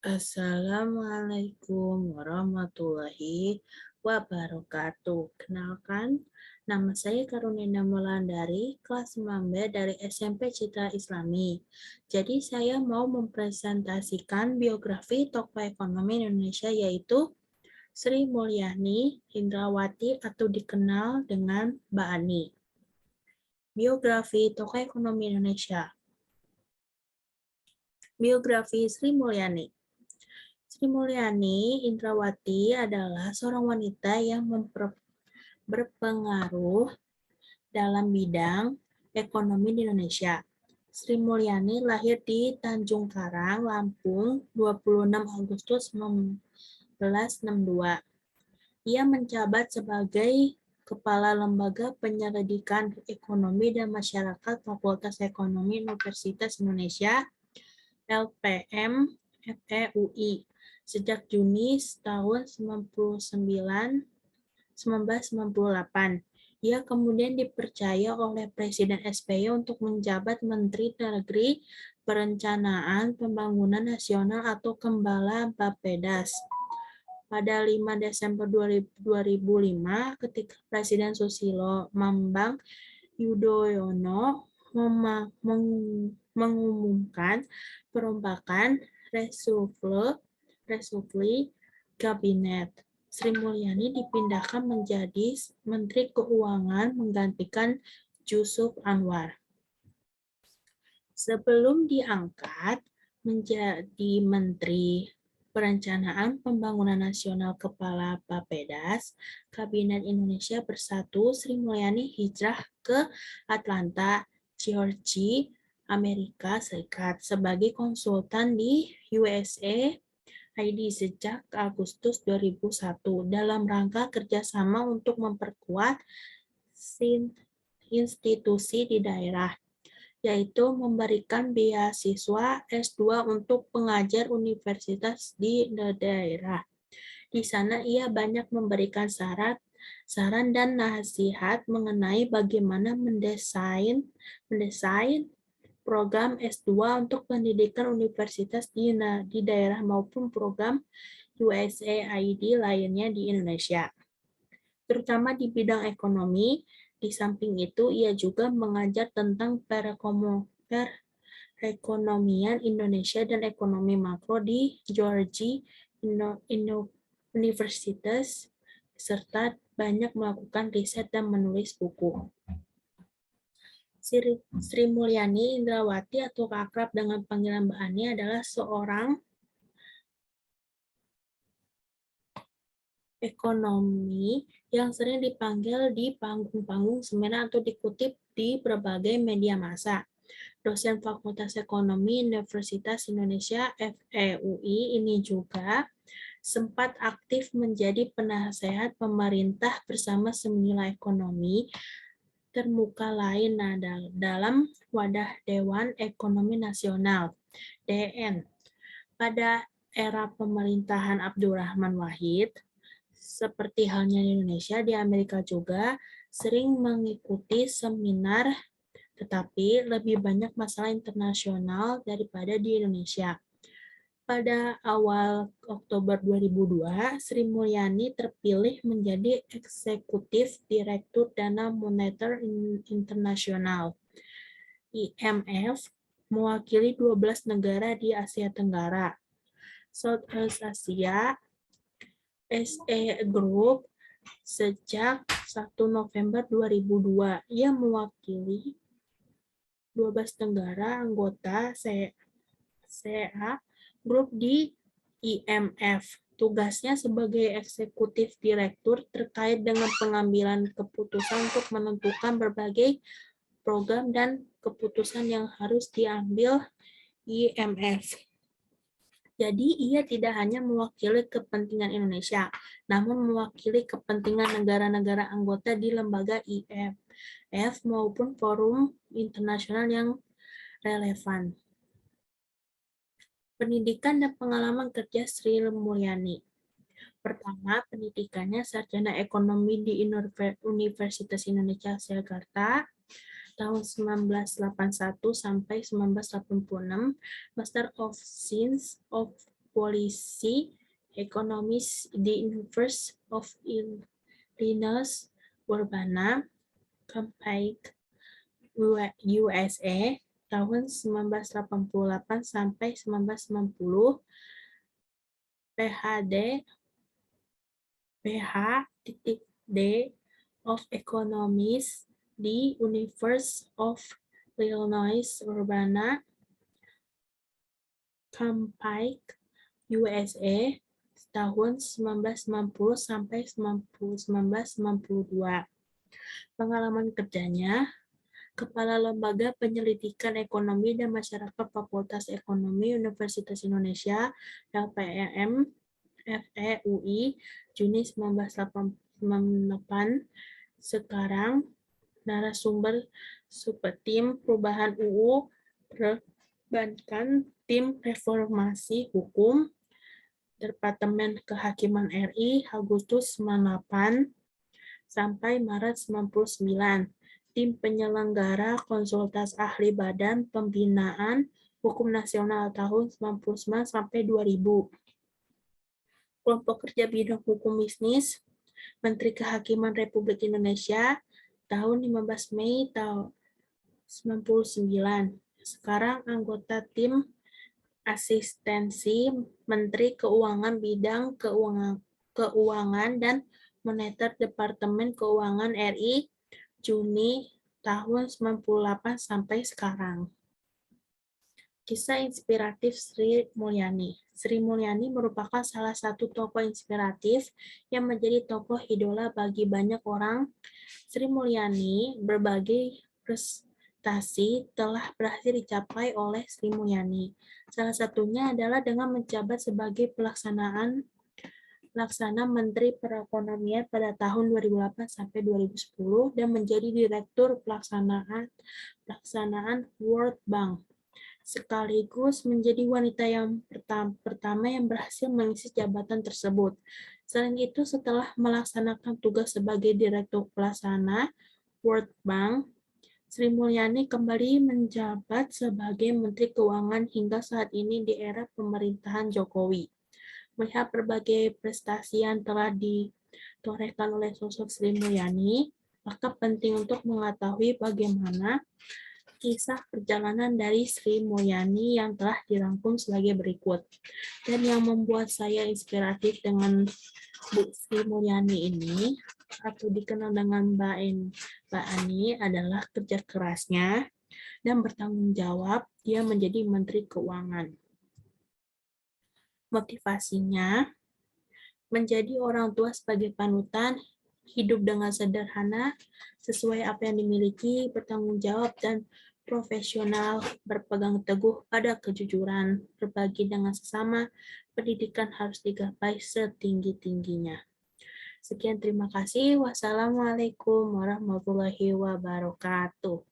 Assalamualaikum warahmatullahi wabarakatuh. Kenalkan, nama saya Karunina Mulandari, kelas 9B dari SMP Citra Islami. Jadi saya mau mempresentasikan biografi tokoh ekonomi Indonesia yaitu Sri Mulyani Indrawati atau dikenal dengan Mbak Ani. Biografi tokoh ekonomi Indonesia. Biografi Sri Mulyani. Sri Mulyani Indrawati adalah seorang wanita yang berpengaruh dalam bidang ekonomi di Indonesia. Sri Mulyani lahir di Tanjung Karang, Lampung, 26 Agustus 1962. Ia menjabat sebagai Kepala Lembaga Penyelidikan Ekonomi dan Masyarakat Fakultas Ekonomi Universitas Indonesia, LPM FEUI, sejak Juni tahun 1998. Ia kemudian dipercaya oleh Presiden SBY untuk menjabat Menteri Negeri Perencanaan Pembangunan Nasional atau Kepala Bappedas. Pada 5 Desember 2005, ketika Presiden Susilo Bambang Yudhoyono mengumumkan perombakan reshuffle kabinet, Sri Mulyani dipindahkan menjadi Menteri Keuangan menggantikan Jusuf Anwar. Sebelum diangkat menjadi Menteri Perencanaan Pembangunan Nasional Kepala Bappedas, Kabinet Indonesia Bersatu, Sri Mulyani hijrah ke Atlanta, Georgia, Amerika Serikat sebagai konsultan di USA ID sejak Agustus 2001 dalam rangka kerjasama untuk memperkuat institusi di daerah, yaitu memberikan beasiswa S2 untuk pengajar universitas di daerah. Di sana ia banyak memberikan saran dan nasihat mengenai bagaimana mendesain program S2 untuk pendidikan universitas di daerah maupun program USAID lainnya di Indonesia, terutama di bidang ekonomi. Di samping itu, ia juga mengajar tentang perekonomian Indonesia dan ekonomi makro di Georgia Universitas, serta banyak melakukan riset dan menulis buku. Sri Mulyani Indrawati atau akrab dengan panggilan Mbak Ani adalah seorang ekonomi yang sering dipanggil di panggung-panggung seminar atau dikutip di berbagai media massa. Dosen Fakultas Ekonomi Universitas Indonesia FEUI ini juga sempat aktif menjadi penasehat pemerintah bersama sembilan ekonomi termuka lain dalam wadah Dewan Ekonomi Nasional (DN). Pada era pemerintahan Abdurrahman Wahid, seperti halnya di Indonesia, di Amerika juga sering mengikuti seminar, tetapi lebih banyak masalah internasional daripada di Indonesia. Pada awal Oktober 2002, Sri Mulyani terpilih menjadi Eksekutif Direktur Dana Moneter Internasional (IMF), mewakili 12 negara di Asia Tenggara, Southeast Asia, SE Group. Sejak 1 November 2002, ia mewakili 12 negara anggota CA Group di IMF. Tugasnya sebagai eksekutif direktur terkait dengan pengambilan keputusan untuk menentukan berbagai program dan keputusan yang harus diambil IMF. Jadi, ia tidak hanya mewakili kepentingan Indonesia, namun mewakili kepentingan negara-negara anggota di lembaga IMF maupun forum internasional yang relevan. Pendidikan dan pengalaman kerja Sri Mulyani. Pertama, pendidikannya sarjana ekonomi di Universitas Indonesia Jakarta tahun 1981 sampai 1986, Master of Science of Policy Economist di University of Illinois Urbana-Champaign, USA tahun 1988 sampai 1990, PhD of Economics di University of Illinois Urbana-Champaign, USA tahun 1990 sampai 1992. Pengalaman kerjanya, Kepala Lembaga Penyelidikan Ekonomi dan Masyarakat Fakultas Ekonomi Universitas Indonesia, LPM, FEUI, Juni 1988. Sekarang narasumber Subtim Perubahan UU Perbankan, Tim Reformasi Hukum, Departemen Kehakiman RI, Agustus 98 sampai Maret 99. Tim penyelenggara konsultas ahli Badan Pembinaan Hukum Nasional tahun 99 sampai 2000. Kelompok kerja bidang hukum bisnis, Menteri Kehakiman Republik Indonesia tahun 15 Mei tahun 99. Sekarang anggota tim asistensi Menteri Keuangan bidang keuangan dan moneter Departemen Keuangan RI Juni tahun 98 sampai sekarang. Kisah inspiratif Sri Mulyani. Sri Mulyani merupakan salah satu tokoh inspiratif yang menjadi tokoh idola bagi banyak orang. Sri Mulyani berbagai prestasi telah berhasil dicapai oleh Sri Mulyani. Salah satunya adalah dengan menjabat sebagai Pelaksana Menteri Perekonomian pada tahun 2008 sampai 2010 dan menjadi Direktur Pelaksanaan World Bank. Sekaligus menjadi wanita yang pertama yang berhasil mengisi jabatan tersebut. Selain itu, setelah melaksanakan tugas sebagai Direktur Pelaksana World Bank, Sri Mulyani kembali menjabat sebagai Menteri Keuangan hingga saat ini di era pemerintahan Jokowi. Melihat berbagai prestasi yang telah ditorehkan oleh sosok Sri Mulyani, maka penting untuk mengetahui bagaimana kisah perjalanan dari Sri Mulyani yang telah dirangkum sebagai berikut. Dan yang membuat saya inspiratif dengan Bu Sri Mulyani ini, atau dikenal dengan Mbak Ani, adalah kerja kerasnya dan bertanggung jawab dia menjadi Menteri Keuangan. Motivasinya, menjadi orang tua sebagai panutan, hidup dengan sederhana, sesuai apa yang dimiliki, bertanggung jawab, dan profesional, berpegang teguh pada kejujuran, berbagi dengan sesama, pendidikan harus digapai setinggi-tingginya. Sekian, terima kasih. Wassalamualaikum warahmatullahi wabarakatuh.